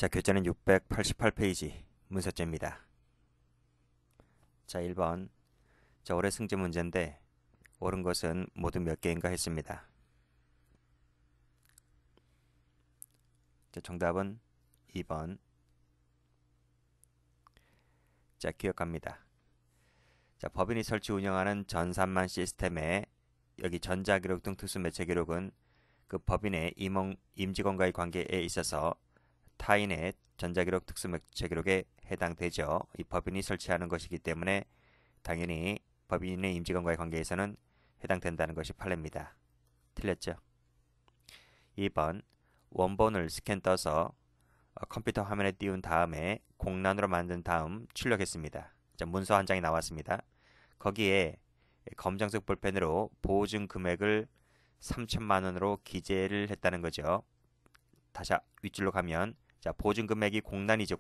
자, 교재는 688페이지 문서째입니다. 자, 1번. 자, 올해 승제 문제인데 옳은 것은 모두 몇 개인가 했습니다. 자, 정답은 2번. 자, 기억합니다. 자, 법인이 설치 운영하는 전산망 시스템에 여기 전자기록 등 특수 매체 기록은 그 법인의 임직원과의 관계에 있어서 타인의 전자기록 특수 매체 기록에 해당되죠. 이 법인이 설치하는 것이기 때문에 당연히 법인의 임직원과의 관계에서는 해당된다는 것이 판례입니다. 틀렸죠? 2번. 원본을 스캔 떠서 컴퓨터 화면에 띄운 다음에 공란으로 만든 다음 출력했습니다. 자, 문서 한 장이 나왔습니다. 거기에 검정색 볼펜으로 보증 금액을 3천만 원으로 기재를 했다는 거죠. 다시 윗줄로 가면 자, 보증 금액이 공란이죠.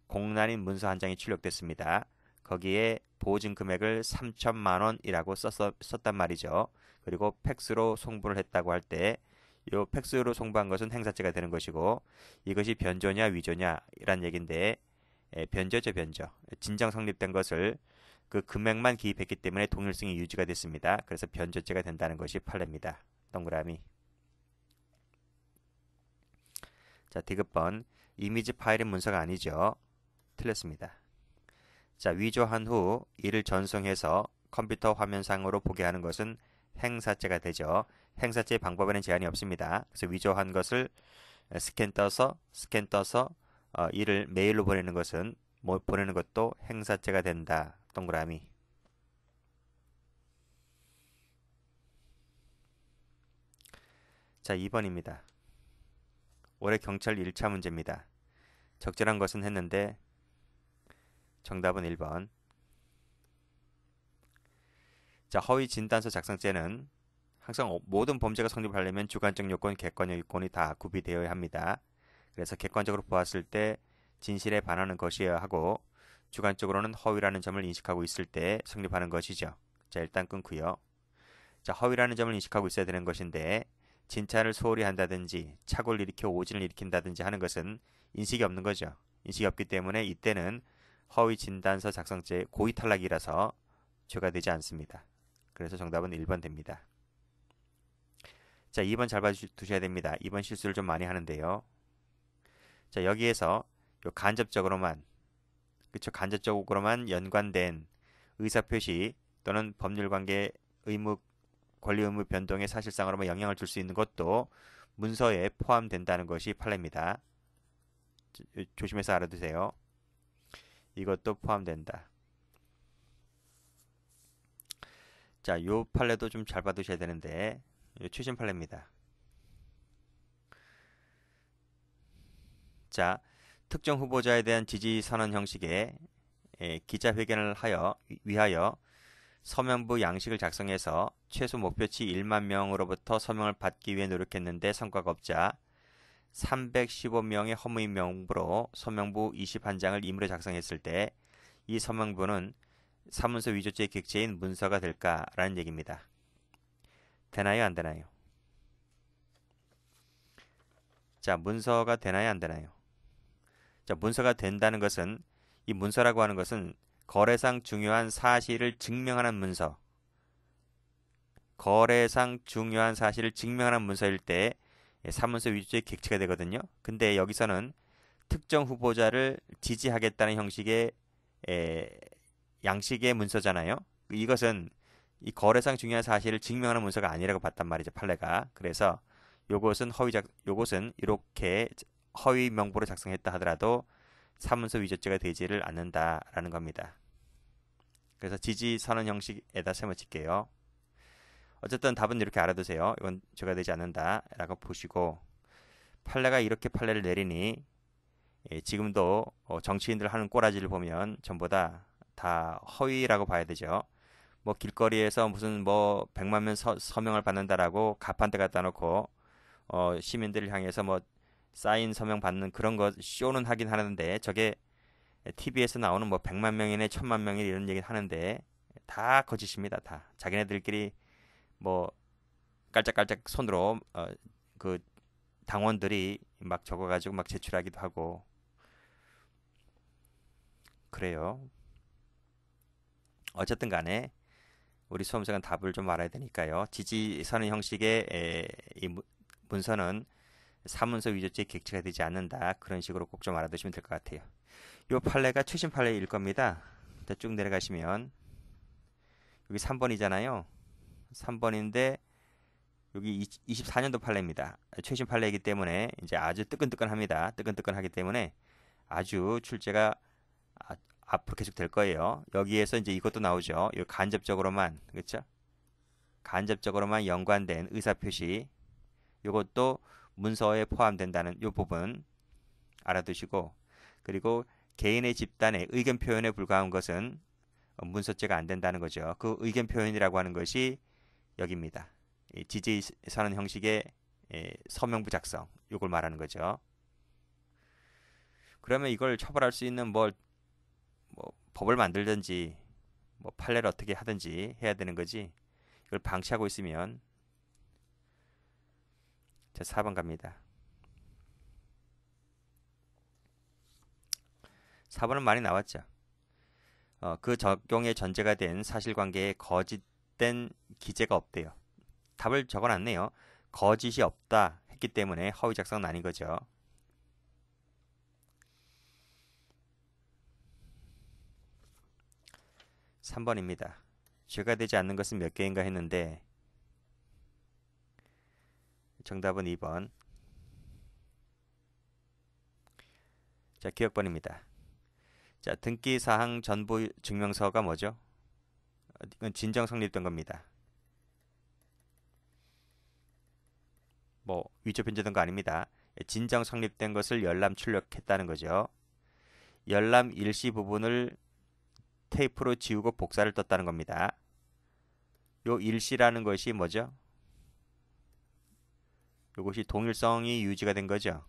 공란인 문서 한 장이 출력됐습니다. 거기에 보증 금액을 3천만 원이라고 썼단 말이죠. 그리고 팩스로 송부를 했다고 할 때 이 팩스로 송부한 것은 행사죄가 되는 것이고 이것이 변조냐 위조냐 이란 얘기인데 변조죠. 변조. 진정 성립된 것을 그 금액만 기입했기 때문에 동일성이 유지가 됐습니다. 그래서 변조죄가 된다는 것이 판례입니다. 동그라미. 자, 디귿번. 이미지 파일은 문서가 아니죠. 틀렸습니다. 자, 위조한 후 이를 전송해서 컴퓨터 화면상으로 보게 하는 것은 행사죄가 되죠. 행사죄의 방법에는 제한이 없습니다. 그래서 위조한 것을 스캔 떠서 이를 메일로 보내는 것도 행사죄가 된다. 동그라미. 자, 2번입니다. 올해 경찰 1차 문제입니다. 적절한 것은 했는데 정답은 1번. 자, 허위 진단서 작성죄는 항상 모든 범죄가 성립하려면 주관적 요건, 객관적 요건이 다 구비되어야 합니다. 그래서 객관적으로 보았을 때 진실에 반하는 것이어야 하고 주관적으로는 허위라는 점을 인식하고 있을 때 성립하는 것이죠. 자, 일단 끊고요. 자, 허위라는 점을 인식하고 있어야 되는 것인데 진찰을 소홀히 한다든지 착오를 일으켜 오진을 일으킨다든지 하는 것은 인식이 없는 거죠. 인식이 없기 때문에 이때는 허위 진단서 작성죄 고의 탈락이라서 죄가 되지 않습니다. 그래서 정답은 1번 됩니다. 자, 2번 잘 봐두셔야 됩니다. 2번 실수를 좀 많이 하는데요. 자, 여기에서 간접적으로만 연관된 의사표시 또는 법률관계 권리 의무 변동에 사실상으로 영향을 줄 수 있는 것도 문서에 포함된다는 것이 판례입니다. 조심해서 알아두세요. 이것도 포함된다. 자, 요 판례도 좀 잘 봐두셔야 되는데 최신 판례입니다. 자, 특정 후보자에 대한 지지 선언 형식의 기자회견을 위하여 서명부 양식을 작성해서 최소 목표치 1만 명으로부터 서명을 받기 위해 노력했는데 성과가 없자 315명의 허위 명부로 서명부 21장을 임의로 작성했을 때 이 서명부는 사문서 위조죄의 객체인 문서가 될까라는 얘기입니다. 되나요, 안 되나요? 자, 문서가 되나요, 안 되나요? 자, 문서가 된다는 것은 이 문서라고 하는 것은 거래상 중요한 사실을 증명하는 문서. 거래상 중요한 사실을 증명하는 문서일 때 사문서 위조죄의 객체가 되거든요. 근데 여기서는 특정 후보자를 지지하겠다는 형식의 양식의 문서잖아요. 이것은 이 거래상 중요한 사실을 증명하는 문서가 아니라고 봤단 말이죠. 판례가. 그래서 요것은 이렇게 허위 명부로 작성했다 하더라도 사문서 위조죄가 되지를 않는다라는 겁니다. 그래서 지지 선언 형식에다 세워질게요. 어쨌든 답은 이렇게 알아두세요. 이건 죄가 되지 않는다라고 보시고 판례가 이렇게 판례를 내리니 지금도 정치인들 하는 꼬라지를 보면 전부 다 허위라고 봐야 되죠. 뭐 길거리에서 무슨 뭐 100만 명 서명을 받는다라고 가판대 갖다 놓고 시민들을 향해서 뭐 사인 서명 받는 그런 거 쇼는 하긴 하는데 저게 TV에서 나오는 뭐 100만 명이네 1000만 명이네 이런 얘기 하는데 다 거짓입니다. 다 자기네들끼리 뭐 깔짝깔짝 손으로 그 당원들이 막 막 적어가지고 막 제출하기도 하고 그래요. 어쨌든 간에 우리 수험생은 답을 좀 알아야 되니까요. 지지선언 형식의 이 문서는 사문서 위조죄 객체가 되지 않는다. 그런 식으로 꼭 좀 알아두시면 될 것 같아요. 이 판례가 최신 판례일 겁니다. 쭉 내려가시면 여기 3번이잖아요. 3번인데 여기 24년도 판례입니다. 최신 판례이기 때문에 이제 아주 뜨끈뜨끈합니다. 뜨끈뜨끈하기 때문에 아주 출제가 앞으로 계속 될 거예요. 여기에서 이제 이것도 나오죠. 이 간접적으로만, 그렇죠? 간접적으로만 연관된 의사표시, 이것도 문서에 포함된다는 이 부분 알아두시고, 그리고 개인의 집단의 의견 표현에 불과한 것은 문서죄가 안 된다는 거죠. 그 의견 표현이라고 하는 것이 여기입니다. 지지 선언 형식의 서명부 작성, 이걸 말하는 거죠. 그러면 이걸 처벌할 수 있는 뭐 법을 만들든지 뭐 판례를 어떻게 하든지 해야 되는 거지. 이걸 방치하고 있으면 자 4번 갑니다. 4번은 많이 나왔죠. 그 적용의 전제가 된 사실관계에 거짓된 기재가 없대요. 답을 적어놨네요. 거짓이 없다 했기 때문에 허위 작성은 아닌 거죠. 3번입니다. 죄가 되지 않는 것은 몇 개인가 했는데 정답은 2번. 자, 기억번입니다. 자, 등기사항 전부 증명서가 뭐죠? 이건 진정 성립된 겁니다. 뭐 위조 변조된 거 아닙니다. 진정 성립된 것을 열람 출력했다는 거죠. 열람 일시 부분을 테이프로 지우고 복사를 떴다는 겁니다. 요 일시라는 것이 뭐죠? 요것이 동일성이 유지가 된 거죠.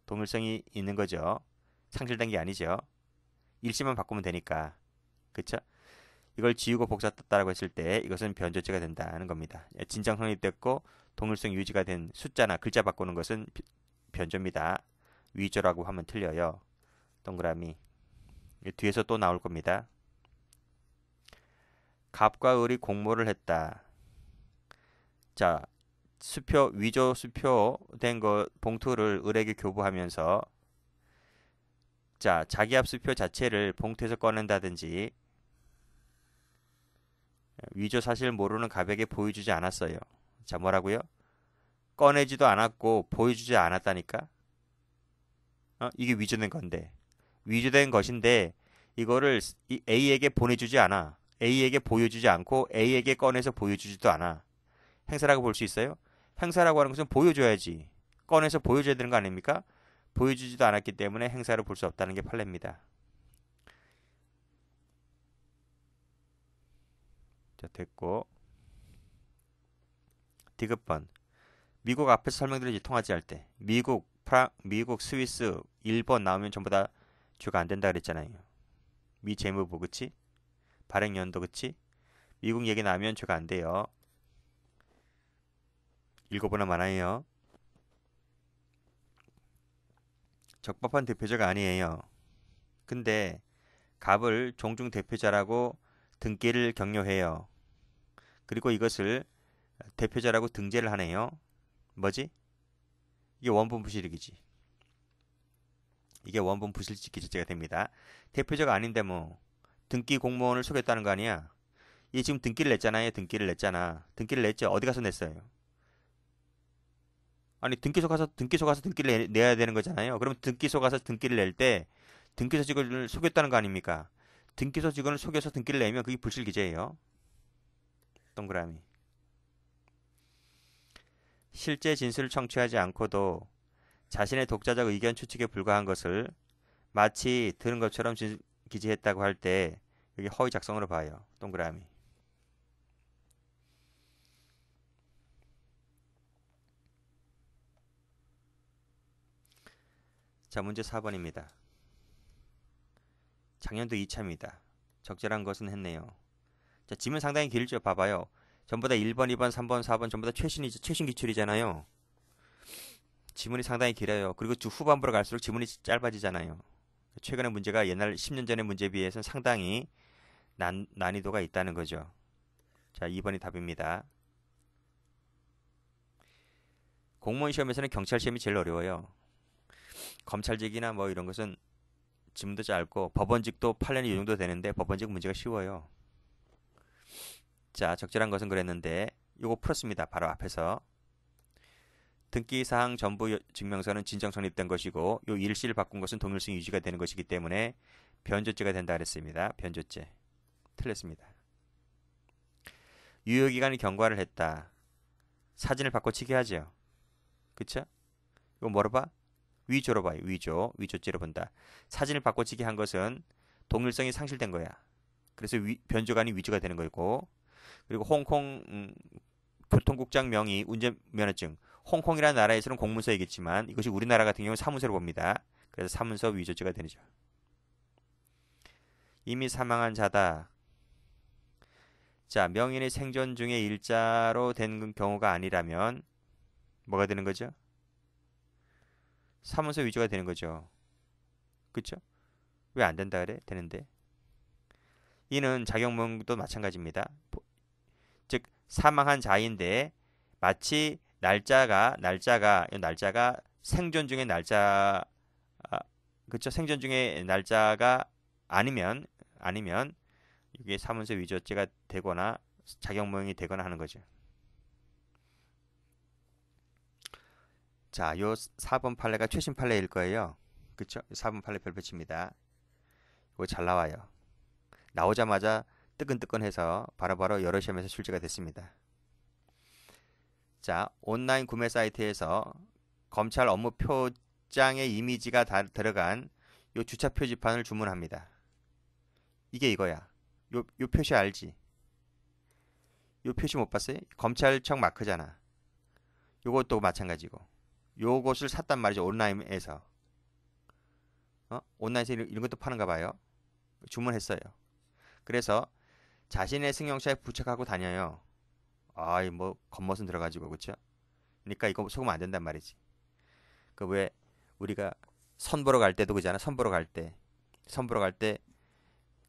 동일성이 있는 거죠. 상실된 게 아니죠. 일시만 바꾸면 되니까. 그쵸? 이걸 지우고 복사 떴다라고 했을 때 이것은 변조죄가 된다는 겁니다. 진정 성립됐고 동일성 유지가 된 숫자나 글자 바꾸는 것은 변조입니다. 위조라고 하면 틀려요. 동그라미. 뒤에서 또 나올 겁니다. 갑과 을이 공모를 했다. 자, 수표 위조 수표된 거 봉투를 을에게 교부하면서 자, 자기합 수표 자체를 봉투에서 꺼낸다든지 위조 사실을 모르는 갑에게 보여주지 않았어요. 자, 뭐라고요? 꺼내지도 않았고 보여주지 않았다니까? 이게 위조된 건데. 위조된 것인데 이거를 A에게 보내주지 않아. A에게 보여주지 않고 A에게 꺼내서 보여주지도 않아. 행사라고 볼 수 있어요? 행사라고 하는 것은 보여줘야지. 꺼내서 보여줘야 되는 거 아닙니까? 보여주지도 않았기 때문에 행사로 볼 수 없다는 게 판례입니다. 자, 됐고. 디귿번. 미국 앞에서 설명드리지 통하지 할 때. 미국, 스위스, 일본 나오면 전부 다 죄가 안 된다 그랬잖아요. 미 재무부, 그치? 발행연도, 그치? 미국 얘기 나오면 죄가 안 돼요. 읽어보나 마나요. 적법한 대표자가 아니에요. 근데 갑을 종중 대표자라고 등기를 격려해요. 그리고 이것을 대표자라고 등재를 하네요. 뭐지? 이게 원본 부실이지. 이게 원본 부실직 기재죄가 됩니다. 대표자가 아닌데 뭐 등기 공무원을 속였다는 거 아니야? 이 지금 등기를 냈잖아요. 등기를 냈잖아. 등기를 냈죠. 어디 가서 냈어요? 아니 등기소 가서 등기를 내야 되는 거잖아요. 그럼 등기소 가서 등기를 낼 때 등기소 직원을 속였다는 거 아닙니까? 등기소 직원을 속여서 등기를 내면 그게 불실기재예요. 동그라미. 실제 진술을 청취하지 않고도 자신의 독자적 의견 추측에 불과한 것을 마치 들은 것처럼 기재했다고 할 때 여기 허위 작성으로 봐요. 동그라미. 자, 문제 4번입니다. 작년도 2차입니다. 적절한 것은 했네요. 자, 지문 상당히 길죠. 봐봐요. 전부 다 1번, 2번, 3번, 4번 전부 다 최신 기출이잖아요. 지문이 상당히 길어요. 그리고 주 후반부로 갈수록 지문이 짧아지잖아요. 최근의 문제가 옛날 10년 전의 문제에 비해서는 상당히 난이도가 있다는 거죠. 자, 2번이 답입니다. 공무원 시험에서는 경찰 시험이 제일 어려워요. 검찰직이나 뭐 이런 것은 지문도 짧고 법원직도 8년이 이 정도 되는데 법원직 문제가 쉬워요. 자, 적절한 것은 그랬는데 요거 풀었습니다. 바로 앞에서. 등기사항 전부 증명서는 진정 성립된 것이고 요 일시를 바꾼 것은 동일성 유지가 되는 것이기 때문에 변조죄가 된다 그랬습니다. 변조죄. 틀렸습니다. 유효기간이 경과를 했다. 사진을 바꿔치기 하죠. 그쵸? 이거 뭐로 봐? 위조로 봐요. 위조죄로 본다. 사진을 바꿔치기 한 것은 동일성이 상실된 거야. 그래서 변조가 아닌 위조가 되는 거고, 그리고 홍콩 교통국장 명의 운전면허증. 홍콩이라는 나라에서는 공문서이겠지만 이것이 우리나라 같은 경우는 사문서로 봅니다. 그래서 사문서 위조죄가 되죠. 이미 사망한 자다. 자, 명인의 생존 중에 일자로 된 경우가 아니라면 뭐가 되는 거죠? 사문서 위조가 되는 거죠. 그쵸? 왜 안 된다 그래? 되는데. 이는 작용문도 마찬가지입니다. 즉 사망한 자인데 마치 날짜가 생존 중의 날짜, 그쵸? 생존 중의 날짜가 아니면 이게 사문서 위조죄가 되거나 작용명이 되거나 하는 거죠. 자, 요 4번 판례가 최신 판례일 거예요. 그쵸? 4번 판례 별표칩니다. 이거 잘 나와요. 나오자마자 뜨끈뜨끈해서 바로바로 여러 시험에서 출제가 됐습니다. 자, 온라인 구매 사이트에서 검찰 업무 표장에 이미지가 들어간 요 주차 표지판을 주문합니다. 이게 이거야. 요 표시 알지? 요 표시 못 봤어요? 검찰청 마크잖아. 요것도 마찬가지고. 요것을 샀단 말이죠. 온라인에서. 온라인에서 이런 것도 파는가 봐요. 주문했어요. 그래서 자신의 승용차에 부착하고 다녀요. 아이 뭐 겉멋은 들어가지고 그쵸? 그러니까 이거 속으면 안 된단 말이지. 그 왜 우리가 선 보러 갈 때도 그잖아. 선 보러 갈 때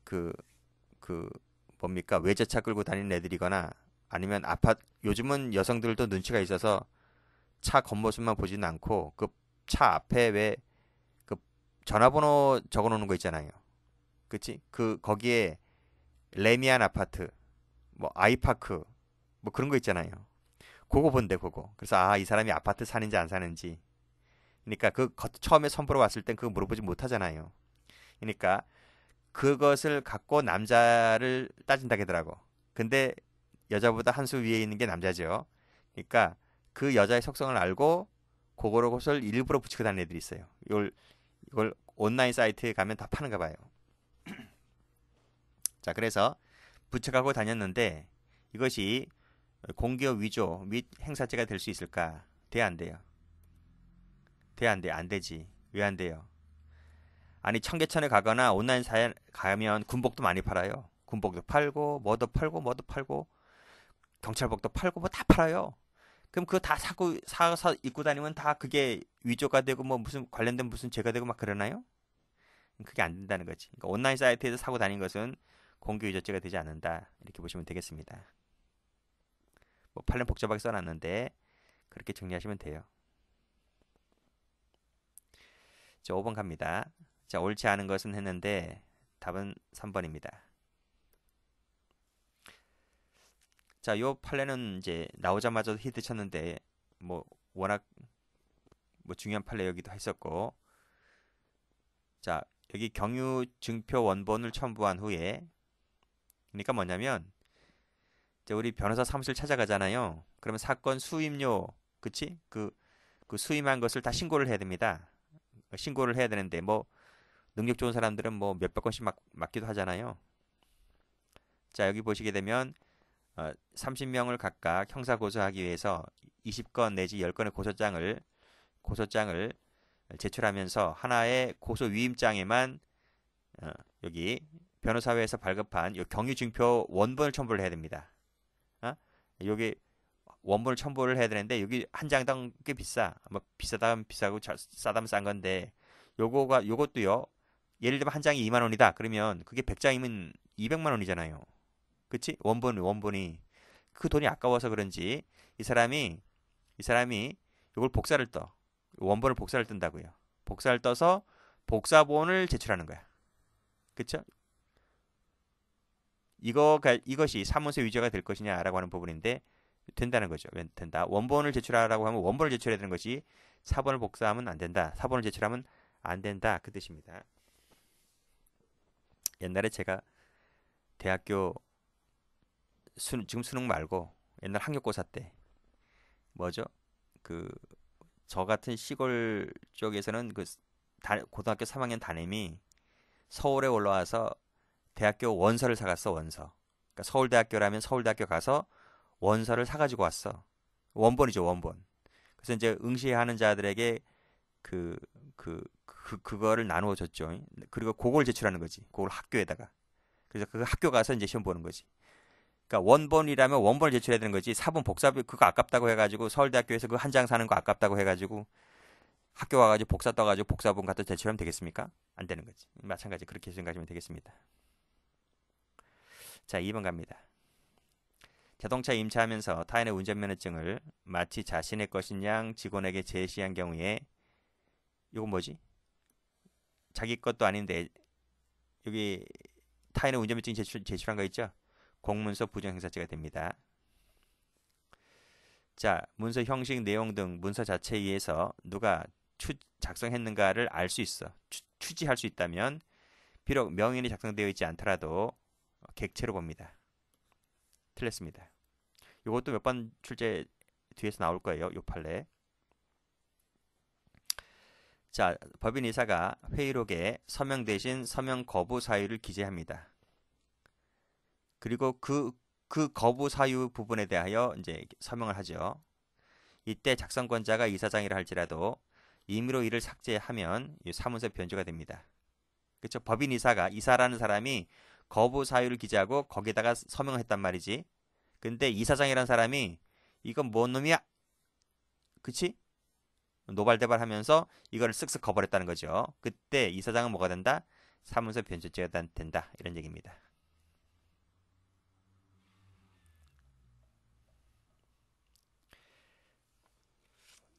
그 뭡니까 외제차 끌고 다니는 애들이거나 아니면 아파트 요즘은 여성들도 눈치가 있어서 차 겉모습만 보지는 않고 그 차 앞에 왜 그 전화번호 적어놓는 거 있잖아요. 그치? 거기에 레미안 아파트, 뭐 아이파크, 뭐 그런 거 있잖아요. 그거 본대 그거. 그래서 이 사람이 아파트 사는지 안 사는지. 그러니까 처음에 선보러 왔을 땐 그거 물어보지 못하잖아요. 그러니까 그것을 갖고 남자를 따진다 하더라고. 근데 여자보다 한 수 위에 있는 게 남자죠. 그러니까 그 여자의 속성을 알고 그것을 일부러 붙이고 다니는 애들이 있어요. 이걸 온라인 사이트에 가면 다 파는가 봐요. 자, 그래서 부착하고 다녔는데 이것이 공기업 위조 및 행사죄가 될 수 있을까? 돼, 안 돼요? 안 되지. 왜 안 돼요? 아니 청계천에 가거나 온라인 사에 가면 군복도 많이 팔아요. 군복도 팔고 뭐도 팔고 경찰복도 팔고 뭐 다 팔아요. 그럼 그거 다 사서 입고 다니면 다 그게 위조가 되고 뭐 무슨 관련된 무슨 죄가 되고 막 그러나요? 그게 안 된다는 거지. 그러니까 온라인 사이트에서 사고 다닌 것은 공개위조죄가 되지 않는다. 이렇게 보시면 되겠습니다. 뭐 판례 복잡하게 써놨는데 그렇게 정리하시면 돼요. 자, 5번 갑니다. 자, 옳지 않은 것은 했는데 답은 3번입니다. 자, 요 판례는 이제 나오자마자 히트 쳤는데 뭐 워낙 뭐 중요한 판례이기도 했었고, 자, 여기 경유 증표 원본을 첨부한 후에, 그러니까 뭐냐면 이제 우리 변호사 사무실 찾아가잖아요. 그러면 사건 수임료, 그치? 그 수임한 것을 다 신고를 해야 됩니다. 신고를 해야 되는데 뭐 능력 좋은 사람들은 뭐 몇백 건씩 맡기도 하잖아요. 자, 여기 보시게 되면 30명을 각각 형사 고소하기 위해서 20건 내지 10건의 고소장을 제출하면서 하나의 고소 위임장에만 여기 변호사회에서 발급한 요 경유증표 원본을 첨부를 해야 됩니다. 여기 원본을 첨부를 해야 되는데 여기 한 장당 꽤 비싸. 뭐 비싸다면 비싸고 싸다면 싼 건데 요것도요. 예를 들면 한 장이 2만 원이다. 그러면 그게 100장이면 200만 원이잖아요. 그치? 원본이 그 돈이 아까워서 그런지 이 사람이 이걸 복사를 떠. 원본을 복사를 뜬다고요. 복사를 떠서 복사본을 제출하는 거야. 그쵸? 이것이 사문서 위조가 될 것이냐라고 하는 부분인데 된다는 거죠. 왜 된다? 원본을 제출하라고 하면 원본을 제출해야 되는 것이 사본을 복사하면 안 된다. 사본을 제출하면 안 된다. 그 뜻입니다. 옛날에 제가 대학교 지금 수능 말고 옛날 학력고사 때 뭐죠? 그 저 같은 시골 쪽에서는 고등학교 3학년 담임이 서울에 올라와서 대학교 원서를 사갔어, 원서. 그러니까 서울대학교라면 서울대학교 가서 원서를 사가지고 왔어. 원본이죠, 원본. 그래서 이제 응시하는 자들에게 그거를 나누어 줬죠. 그리고 그걸 제출하는 거지. 그걸 학교에다가. 그래서 그 학교 가서 이제 시험 보는 거지. 그러니까 원본이라면 원본을 제출해야 되는 거지. 사본 복사비 그거 아깝다고 해가지고 서울대학교에서 그 한 장 사는 거 아깝다고 해가지고 학교 와가지고 복사 떠가지고 복사본 갖다 제출하면 되겠습니까? 안 되는 거지. 마찬가지 그렇게 생각하시면 되겠습니다. 자, 2번 갑니다. 자동차 임차하면서 타인의 운전면허증을 마치 자신의 것인 양 직원에게 제시한 경우에 이건 뭐지? 자기 것도 아닌데 여기 타인의 운전면허증 제출한 거 있죠? 공문서 부정행사죄가 됩니다. 자, 문서 형식 내용 등 문서 자체에 의해서 누가 작성했는가를 알 수 있어. 추지할 수 있다면 비록 명인이 작성되어 있지 않더라도 객체로 봅니다. 틀렸습니다. 이것도 몇 번 출제 뒤에서 나올 거예요. 요 판례. 자, 법인 이사가 회의록에 서명 대신 서명 거부 사유를 기재합니다. 그리고 그 거부 사유 부분에 대하여 이제 서명을 하죠. 이때 작성권자가 이사장이라 할지라도 임의로 이를 삭제하면 사문서 변조가 됩니다. 그렇죠? 법인 이사라는 사람이 거부 사유를 기재하고 거기다가 서명을 했단 말이지. 근데 이사장이라는 사람이 이건 뭔 놈이야? 그치? 노발대발하면서 이거를 쓱쓱 거버렸다는 거죠. 그때 이사장은 뭐가 된다? 사문서 변조죄가 된다. 이런 얘기입니다.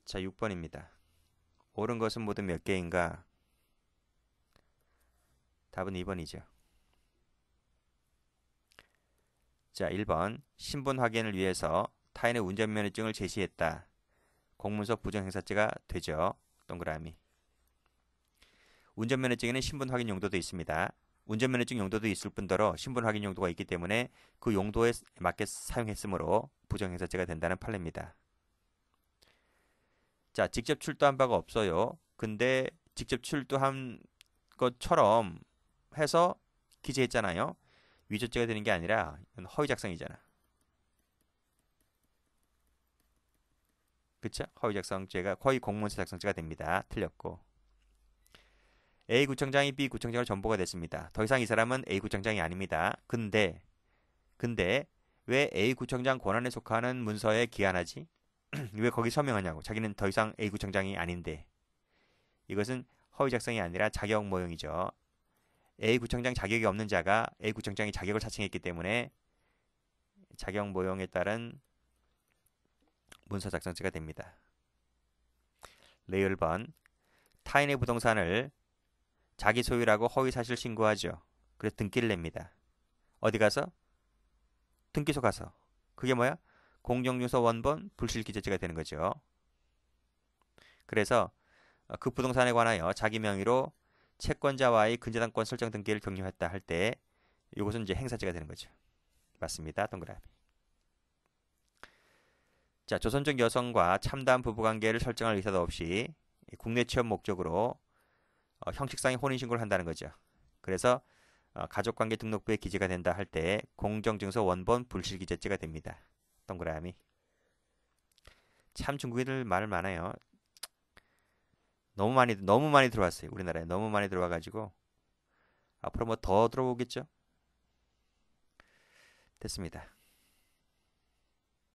자, 6번입니다. 옳은 것은 모두 몇 개인가? 답은 2번이죠. 자, 1번. 신분 확인을 위해서 타인의 운전면허증을 제시했다. 공문서 부정행사죄가 되죠. 동그라미. 운전면허증에는 신분 확인 용도도 있습니다. 운전면허증 용도도 있을 뿐더러 신분 확인 용도가 있기 때문에 그 용도에 맞게 사용했으므로 부정행사죄가 된다는 판례입니다. 자, 직접 출두한 바가 없어요. 근데 직접 출두한 것처럼 해서 기재했잖아요. 위조죄가 되는 게 아니라 허위 작성이잖아. 그쵸? 허위 작성죄가 허위 공문서 작성죄가 됩니다. 틀렸고. A구청장이 B구청장으로 전보가 됐습니다. 더 이상 이 사람은 A구청장이 아닙니다. 근데 왜 A구청장 권한에 속하는 문서에 기한하지? 왜 거기 서명하냐고. 자기는 더 이상 A구청장이 아닌데. 이것은 허위 작성이 아니라 자격 모형이죠. A구청장 자격이 없는 자가 A구청장이 자격을 자칭했기 때문에 자격 모형에 따른 문서 작성죄가 됩니다. 레일번 타인의 부동산을 자기 소유라고 허위 사실 신고하죠. 그래서 등기를 냅니다. 어디 가서? 등기소 가서. 그게 뭐야? 공정유서 원본 불실기재죄가 되는 거죠. 그래서 그 부동산에 관하여 자기 명의로 채권자와의 근저당권 설정 등기를 격려했다 할 때 이것은 이제 행사죄가 되는 거죠. 맞습니다. 동그라미. 자, 조선족 여성과 참다한 부부관계를 설정할 의사도 없이 국내 취업 목적으로 형식상의 혼인신고를 한다는 거죠. 그래서 가족관계 등록부에 기재가 된다 할 때 공정증서 원본 불실기재죄가 됩니다. 동그라미. 참 중국인들 말 많아요. 너무 많이 들어왔어요. 우리나라에 너무 많이 들어와가지고 앞으로 뭐 더 들어오겠죠? 됐습니다.